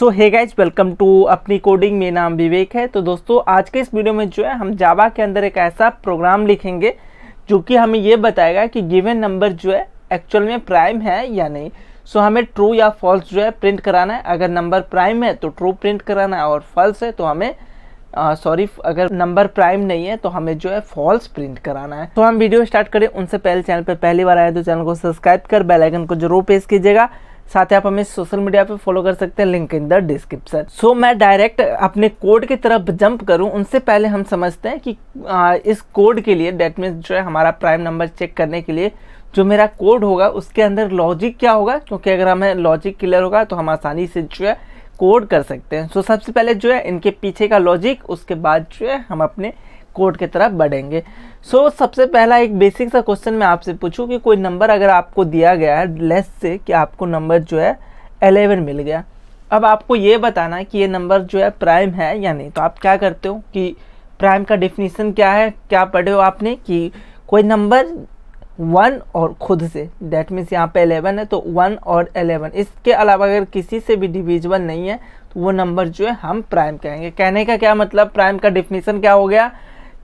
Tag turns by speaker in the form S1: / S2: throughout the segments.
S1: So hey guys, welcome to अपनी coding. मेरा नाम विवेक है। तो दोस्तों, आज के इस वीडियो में जो है हम जावा के अंदर एक ऐसा प्रोग्राम लिखेंगे जो कि हमें ये बताएगा कि गिवन नंबर जो है एक्चुअल में प्राइम है या नहीं। सो हमें ट्रू या फॉल्स जो है प्रिंट कराना है। अगर नंबर प्राइम है तो ट्रू प्रिंट कराना है और फॉल्स है तो हमें अगर नंबर प्राइम नहीं है तो हमें जो है फॉल्स प्रिंट कराना है। तो हम वीडियो स्टार्ट करें उनसे पहले चैनल पर पहली बार आए तो चैनल को सब्सक्राइब कर बेल आइकन को जरूर प्रेस कीजिएगा। साथ ही आप हमें सोशल मीडिया पे फॉलो कर सकते हैं, लिंक इन द डिस्क्रिप्शन। सो मैं डायरेक्ट अपने कोड की तरफ जंप करूं उनसे पहले हम समझते हैं कि इस कोड के लिए डेट मीन्स जो है हमारा प्राइम नंबर चेक करने के लिए जो मेरा कोड होगा उसके अंदर लॉजिक क्या होगा, क्योंकि अगर हमें लॉजिक क्लियर होगा तो हम आसानी से जो है कोड कर सकते हैं। सो सबसे पहले जो है इनके पीछे का लॉजिक, उसके बाद जो है हम अपने कोड की तरफ बढ़ेंगे। सो सबसे पहला एक बेसिक सा क्वेश्चन मैं आपसे पूछूं कि कोई नंबर अगर आपको दिया गया है लेस से कि आपको नंबर जो है 11 मिल गया। अब आपको ये बताना है कि ये नंबर जो है प्राइम है या नहीं। तो आप क्या करते हो कि प्राइम का डेफिनेशन क्या है, क्या पढ़े हो आपने कि कोई नंबर 1 और खुद से, डेट मीन्स यहाँ पे 11 है तो 1 और 11 इसके अलावा अगर किसी से भी डिविजिबल नहीं है तो वो नंबर जो है हम प्राइम कहेंगे। कहने का क्या मतलब, प्राइम का डेफिनेशन क्या हो गया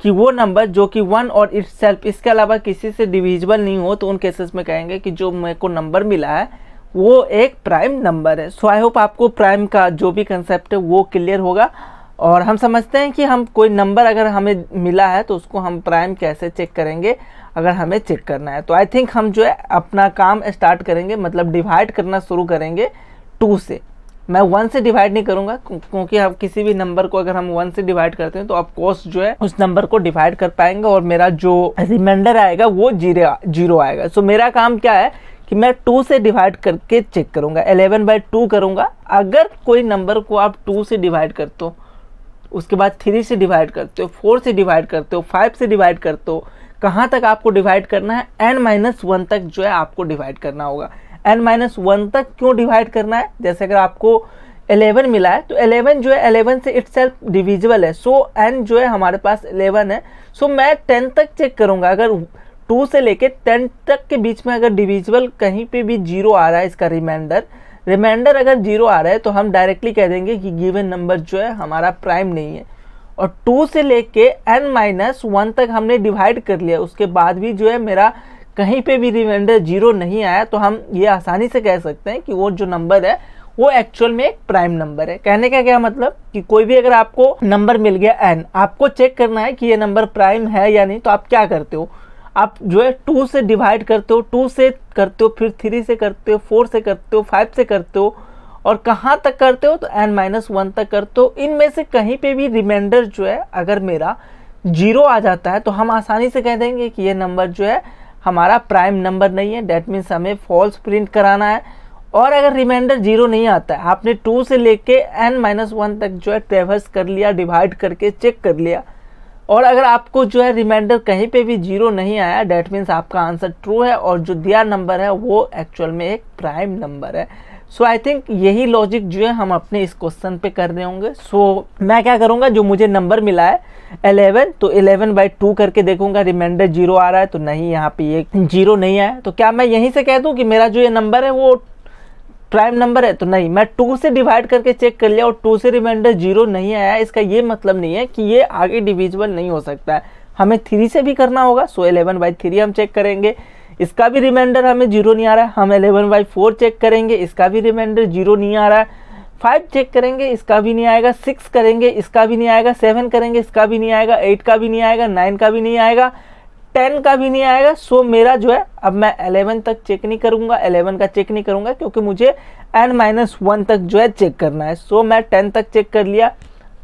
S1: कि वो नंबर जो कि 1 और इटसेल्फ इसके अलावा किसी से डिविजिबल नहीं हो तो उन केसेस में कहेंगे कि जो मेरे को नंबर मिला है वो एक प्राइम नंबर है। सो आई होप आपको प्राइम का जो भी कंसेप्ट है वो क्लियर होगा और हम समझते हैं कि हम कोई नंबर अगर हमें मिला है तो उसको हम प्राइम कैसे चेक करेंगे अगर हमें चेक करना है। तो आई थिंक हम जो है अपना काम स्टार्ट करेंगे, मतलब डिवाइड करना शुरू करेंगे 2 से। मैं 1 से डिवाइड नहीं करूंगा क्योंकि हम किसी भी नंबर को अगर हम 1 से डिवाइड करते हैं तो ऑफ कोर्स जो है उस नंबर को डिवाइड कर पाएंगे और मेरा जो रिमाइंडर आएगा वो जीरो आएगा। सो मेरा काम क्या है कि मैं 2 से डिवाइड करके चेक करूंगा, 11/2 करूंगा। अगर कोई नंबर को आप 2 से डिवाइड करते हो, उसके बाद 3 से डिवाइड करते हो, 4 से डिवाइड करते हो, 5 से डिवाइड करते हो, कहाँ तक आपको डिवाइड करना है, n-1 तक जो है आपको डिवाइड करना होगा। n-1 तक क्यों डिवाइड करना है, जैसे अगर आपको 11 मिला है तो 11 जो है 11 से इटसेल्फ डिविजिबल है। सो n जो है हमारे पास 11 है। सो मैं 10 तक चेक करूंगा। अगर 2 से लेके 10 तक के बीच में अगर डिविजिबल कहीं पे भी 0 आ रहा है, इसका रिमाइंडर अगर 0 आ रहा है तो हम डायरेक्टली कह देंगे कि गिवन नंबर जो है हमारा प्राइम नहीं है। और 2 से लेके n-1 तक हमने डिवाइड कर लिया, उसके बाद भी जो है मेरा कहीं पे भी रिमाइंडर 0 नहीं आया तो हम ये आसानी से कह सकते हैं कि वो जो नंबर है वो एक्चुअल में एक प्राइम नंबर है। कहने का क्या मतलब कि कोई भी अगर आपको नंबर मिल गया n, आपको चेक करना है कि ये नंबर प्राइम है या नहीं। तो आप क्या करते हो, आप जो है 2 से डिवाइड करते हो, 2 से करते हो, फिर 3 से करते हो, 4 से करते हो, 5 से करते हो और कहाँ तक करते हो तो n-1 तक करते हो। इनमें से कहीं पे भी रिमाइंडर जो है अगर मेरा 0 आ जाता है तो हम आसानी से कह देंगे कि ये नंबर जो है हमारा प्राइम नंबर नहीं है। डेट मीन्स हमें फॉल्स प्रिंट कराना है। और अगर रिमाइंडर 0 नहीं आता है, आपने 2 से लेके n-1 तक जो है ट्रेवर्स कर लिया, डिवाइड करके चेक कर लिया और अगर आपको जो है रिमाइंडर कहीं पे भी 0 नहीं आया, डेट मीन्स आपका आंसर ट्रू है और जो दिया नंबर है वो एक्चुअल में एक प्राइम नंबर है। सो आई थिंक यही लॉजिक जो है हम अपने इस क्वेश्चन पे कर रहे होंगे। सो मैं क्या करूँगा, जो मुझे नंबर मिला है 11 तो 11/2 करके देखूंगा रिमाइंडर 0 आ रहा है तो नहीं, यहाँ पे ये 0 नहीं आया। तो क्या मैं यहीं से कह दूं कि मेरा जो ये नंबर है वो प्राइम नंबर है, तो नहीं। मैं 2 से डिवाइड करके चेक कर लिया और 2 से रिमाइंडर 0 नहीं आया, इसका ये मतलब नहीं है कि ये आगे डिविजिबल नहीं हो सकता है। हमें 3 से भी करना होगा। सो 11/3 हम चेक करेंगे, इसका भी रिमाइंडर हमें 0 नहीं आ रहा है। हम 11/4 चेक करेंगे, इसका भी रिमाइंडर 0 नहीं आ रहा है। 5 चेक करेंगे, इसका भी नहीं आएगा। 6 करेंगे, इसका भी नहीं आएगा। 7 करेंगे, इसका भी नहीं आएगा। 8 का भी नहीं आएगा। 9 का भी नहीं आएगा। 10 का भी नहीं आएगा। सो मेरा जो है अब मैं 11 तक चेक नहीं करूंगा, 11 का चेक नहीं करूंगा क्योंकि मुझे n-1 तक जो है चेक करना है। सो मैं 10 तक चेक कर लिया,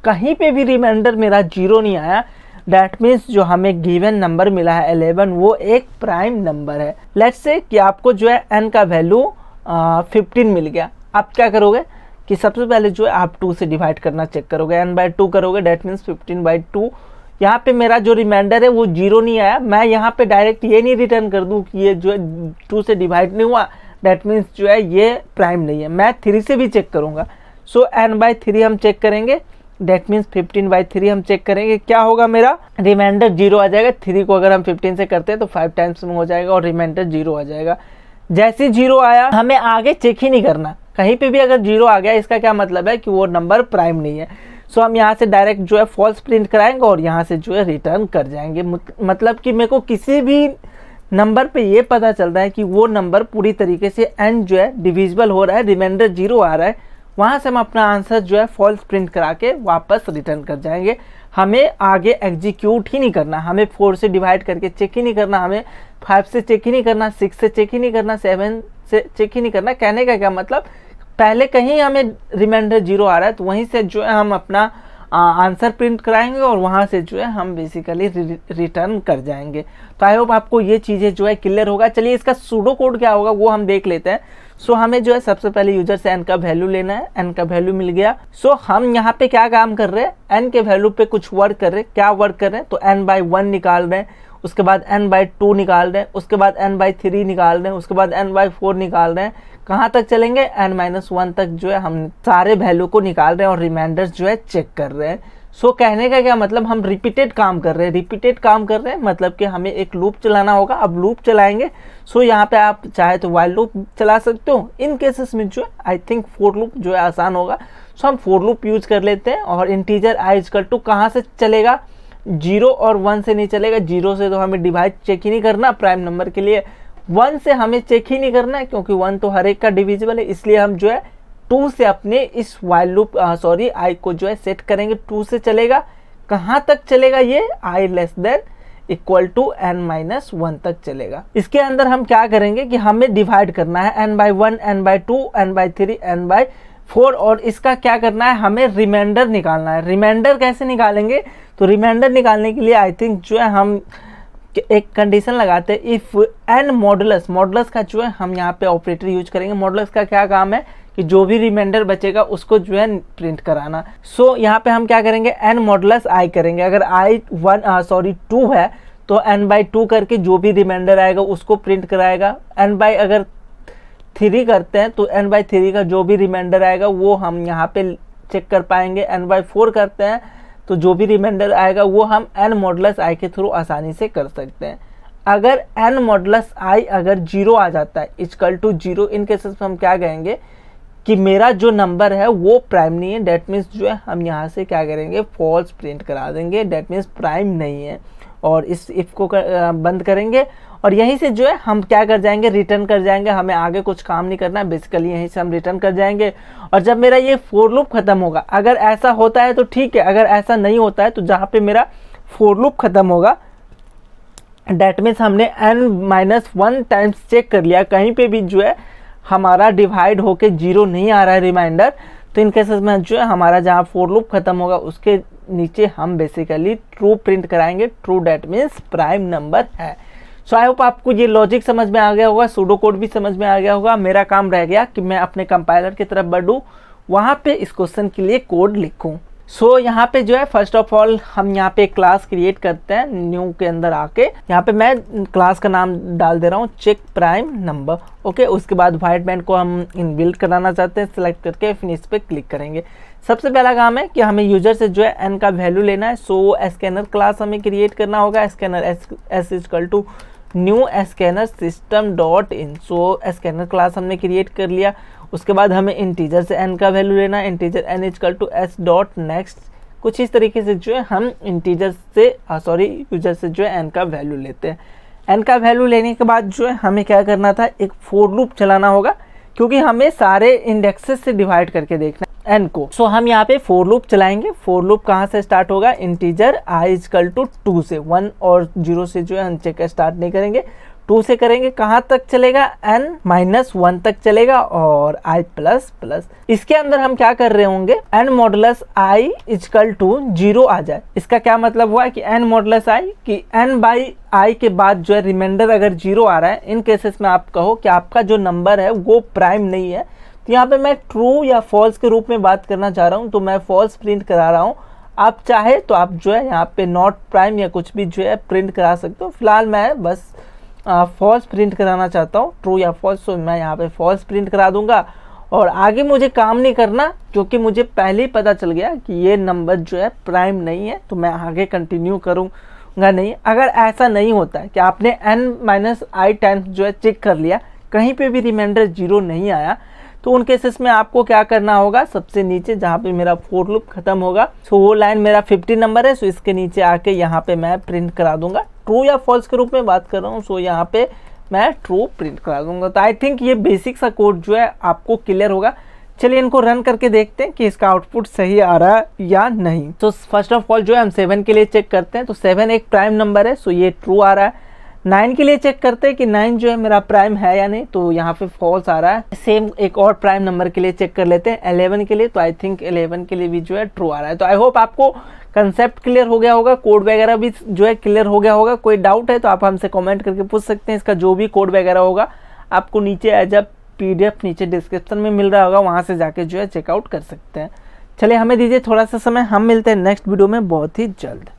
S1: कहीं पे भी रिमाइंडर मेरा 0 नहीं आया। दैट मीन्स जो हमें गिवन नंबर मिला है 11 वो एक प्राइम नंबर है। लेट्स से कि आपको जो है n का वैल्यू 15 मिल गया। आप क्या करोगे कि सबसे पहले जो है आप 2 से डिवाइड करना चेक करोगे, n/2 करोगे, डेट मीन्स 15/2। यहाँ पे मेरा जो रिमाइंडर है वो 0 नहीं आया। मैं यहाँ पे डायरेक्ट ये नहीं रिटर्न कर दूँ कि ये जो है 2 से डिवाइड नहीं हुआ, डेट मीन्स जो है ये प्राइम नहीं है। मैं 3 से भी चेक करूँगा। सो n/3 हम चेक करेंगे, डेट मीन्स 15/3 हम चेक करेंगे। क्या होगा, मेरा रिमाइंडर 0 आ जाएगा। 3 को अगर हम 15 से करते हैं तो 5 टाइम्स में हो जाएगा और रिमाइंडर 0 आ जाएगा। जैसे 0 आया हमें आगे चेक ही नहीं करना, कहीं पे भी अगर 0 आ गया इसका क्या मतलब है कि वो नंबर प्राइम नहीं है। सो हम यहाँ से डायरेक्ट जो है फॉल्स प्रिंट कराएंगे और यहाँ से जो है रिटर्न कर जाएंगे। मतलब कि मेरे को किसी भी नंबर पे ये पता चल रहा है कि वो नंबर पूरी तरीके से n जो है डिविजिबल हो रहा है, रिमाइंडर 0 आ रहा है, वहाँ से हम अपना आंसर जो है फॉल्स प्रिंट करा के वापस रिटर्न कर जाएंगे। हमें आगे एग्जीक्यूट ही नहीं करना, हमें 4 से डिवाइड करके चेक ही नहीं करना, हमें 5 से चेक ही नहीं करना, 6 से चेक ही नहीं करना, 7 से चेक ही नहीं करना। कहने का क्या मतलब, पहले कहीं हमें रिमाइंडर 0 आ रहा है तो वहीं से जो है हम अपना आंसर प्रिंट कराएंगे और वहाँ से जो है हम बेसिकली रिटर्न कर जाएंगे। तो आई होप आपको ये चीज़ें जो है क्लियर होगा। चलिए इसका सूडो कोड क्या होगा वो हम देख लेते हैं। सो हमें जो है सबसे पहले यूजर से n का वैल्यू लेना है, n का वैल्यू मिल गया। सो हम यहाँ पे क्या काम कर रहे हैं, n के वैल्यू पे कुछ वर्क कर रहे हैं। क्या वर्क कर रहे हैं, तो n/1 निकाल रहे हैं, उसके बाद n/2 निकाल रहे हैं, उसके बाद n/3 निकाल रहे हैं, उसके बाद n/4 निकाल रहे हैं। कहाँ तक चलेंगे, n-1 तक जो है हम सारे वैल्यू को निकाल रहे हैं और रिमाइंडर्स जो है चेक कर रहे हैं। सो कहने का क्या मतलब, हम रिपीटेड काम कर रहे हैं। रिपीटेड काम कर रहे हैं मतलब कि हमें एक लूप चलाना होगा। अब लूप चलाएंगे, सो यहाँ पे आप चाहे तो वाइल लूप चला सकते हो। इन केसेस में जो है आई थिंक फोर लूप जो है आसान होगा। सो हम फोर लूप यूज कर लेते हैं और इंटीजर i इक्वल टू कहाँ से चलेगा, 0 और 1 से नहीं चलेगा। 0 से तो हमें डिवाइड चेक ही नहीं करना प्राइम नंबर के लिए, 1 से हमें चेक ही नहीं करना है क्योंकि 1 तो हर एक का डिविजिबल है। इसलिए हम जो है 2 से अपने इस वाइल लूप i को जो है सेट करेंगे। 2 से चलेगा, कहाँ तक चलेगा, ये i less than equal to n-1 तक चलेगा। इसके अंदर हम क्या करेंगे कि हमें डिवाइड करना है n/1, n/2, n/3, n/4 और इसका क्या करना है, हमें रिमाइंडर निकालना है। रिमाइंडर कैसे निकालेंगे, तो रिमाइंडर निकालने के लिए आई थिंक जो है हम एक कंडीशन लगाते हैं, इफ n मॉडुलस, मॉडुलस का जो है हम यहाँ पे ऑपरेटर यूज करेंगे। मॉडुलस का क्या काम है कि जो भी रिमाइंडर बचेगा उसको जो है प्रिंट कराना। सो यहाँ पे हम क्या करेंगे, n मॉडुलस i करेंगे। अगर i 2 है तो n/2 करके जो भी रिमाइंडर आएगा उसको प्रिंट कराएगा। अगर 3 करते हैं तो n/3 का जो भी रिमाइंडर आएगा वो हम यहाँ पे चेक कर पाएंगे। n/4 करते हैं तो जो भी रिमाइंडर आएगा वो हम n मॉडुलस i के थ्रू आसानी से कर सकते हैं। अगर n मॉडुलस i अगर 0 आ जाता है इक्वल टू 0, इन केसेस में हम क्या कहेंगे कि मेरा जो नंबर है वो प्राइम नहीं है। डेट मीन्स जो है हम यहाँ से क्या करेंगे, फॉल्स प्रिंट करा देंगे, डेट मीन्स प्राइम नहीं है। और इस इफ को बंद करेंगे और यहीं से जो है हम क्या कर जाएंगे, रिटर्न कर जाएंगे। हमें आगे कुछ काम नहीं करना है, बेसिकली यहीं से हम रिटर्न कर जाएंगे। और जब मेरा ये फोर लूप खत्म होगा, अगर ऐसा होता है तो ठीक है, अगर ऐसा नहीं होता है तो जहाँ पे मेरा फोर लूप खत्म होगा डेट मीन्स हमने n-1 टाइम्स चेक कर लिया, कहीं पे भी जो है हमारा डिवाइड होके 0 नहीं आ रहा है रिमाइंडर, तो इन केसेस में जो है हमारा जहाँ फोर लूप खत्म होगा उसके नीचे हम बेसिकली ट्रू प्रिंट कराएंगे। True that means prime number है। सो आई होप आपको ये लॉजिक समझ में आ गया होगा, सूडो कोड भी समझ में आ गया होगा। मेरा काम रह गया कि मैं अपने कंपाइलर की तरफ बढ़ूँ, वहाँ पे इस क्वेश्चन के लिए कोड लिखूँ। सो यहाँ पे जो है फर्स्ट ऑफ ऑल हम यहाँ पे क्लास क्रिएट करते हैं न्यू के अंदर आके। यहाँ पे मैं क्लास का नाम डाल दे रहा हूँ चेक प्राइम नंबर। ओके, उसके बाद व्हाइट बैंड को हम इनबिल्ट कराना चाहते हैं, सिलेक्ट करके फिनिश पे क्लिक करेंगे। सबसे पहला काम है कि हमें यूजर से जो है n का वैल्यू लेना है। सो स्कैनर क्लास हमें क्रिएट करना होगा। Scanner s equal to new scanner system dot in. So scanner class हमने क्रिएट कर लिया। उसके बाद हमें इंटीजर से n का वैल्यू लेना है। Integer n equal to s dot next. कुछ इस तरीके से जो है हम इंटीजर से यूजर से जो है n का वैल्यू लेते हैं। n का वैल्यू लेने के बाद जो है हमें क्या करना था, एक फोर लूप चलाना होगा क्योंकि हमें सारे इंडेक्सेस से डिवाइड करके देखना है n को। सो हम यहाँ पे फोर लूप चलाएंगे। फोर लूप कहाँ से स्टार्ट होगा, इंटीजर i इक्वल टू 2 से। 1 और 0 से जो है हम चेक स्टार्ट नहीं करेंगे, 2 से करेंगे। कहाँ तक चलेगा, n-1 तक चलेगा और i प्लस प्लस। इसके अंदर हम क्या कर रहे होंगे, n modulus i equal to 0 आ जाए। इसका क्या मतलब हुआ कि n मॉडुलस i कि n/i के बाद जो है रिमाइंडर अगर 0 आ रहा है, इन केसेस में आप कहो कि आपका जो नंबर है वो प्राइम नहीं है, तो यहाँ पे मैं ट्रू या फॉल्स के रूप में बात करना चाह रहा हूँ, तो मैं फॉल्स प्रिंट करा रहा हूँ। आप चाहे तो आप जो है यहाँ पे नॉट प्राइम या कुछ भी जो है प्रिंट करा सकते हो। फिलहाल मैं बस फॉल्स प्रिंट कराना चाहता हूँ, ट्रू या फॉल्स। तो मैं यहाँ पे फॉल्स प्रिंट करा दूंगा और आगे मुझे काम नहीं करना क्योंकि मुझे पहले ही पता चल गया कि ये नंबर जो है प्राइम नहीं है, तो मैं आगे कंटिन्यू करूँगा नहीं। अगर ऐसा नहीं होता है कि आपने n-i टाइम्स जो है चेक कर लिया, कहीं पे भी रिमाइंडर 0 नहीं आया, तो उन केसेस में आपको क्या करना होगा, सबसे नीचे जहाँ पे मेरा फोर लूप खत्म होगा, सो वो लाइन मेरा 50 नंबर है, सो इसके नीचे आके यहाँ पे मैं प्रिंट करा दूंगा, ट्रू या फॉल्स के रूप में बात कर रहा हूँ, सो यहाँ पे मैं ट्रू प्रिंट करा दूंगा। तो आई थिंक ये बेसिक सा कोड जो है आपको क्लियर होगा। चलिए इनको रन करके देखते हैं कि इसका आउटपुट सही आ रहा है या नहीं। तो फर्स्ट ऑफ ऑल जो है हम 7 के लिए चेक करते हैं, तो 7 एक प्राइम नंबर है, सो ये ट्रू आ रहा है। 9 के लिए चेक करते हैं कि 9 जो है मेरा प्राइम है या नहीं, तो यहाँ पे फॉल्स आ रहा है। सेम एक और प्राइम नंबर के लिए चेक कर लेते हैं 11 के लिए, तो आई थिंक 11 के लिए भी जो है ट्रू आ रहा है। तो आई होप आपको कंसेप्ट क्लियर हो गया होगा, कोड वगैरह भी जो है क्लियर हो गया होगा। कोई डाउट है तो आप हमसे कमेंट करके पूछ सकते हैं। इसका जो भी कोड वगैरह होगा आपको नीचे एज अ PDF नीचे डिस्क्रिप्शन में मिल रहा होगा, वहाँ से जाके जो है चेकआउट कर सकते हैं। चलिए हमें दीजिए थोड़ा सा समय, हम मिलते हैं नेक्स्ट वीडियो में बहुत ही जल्द।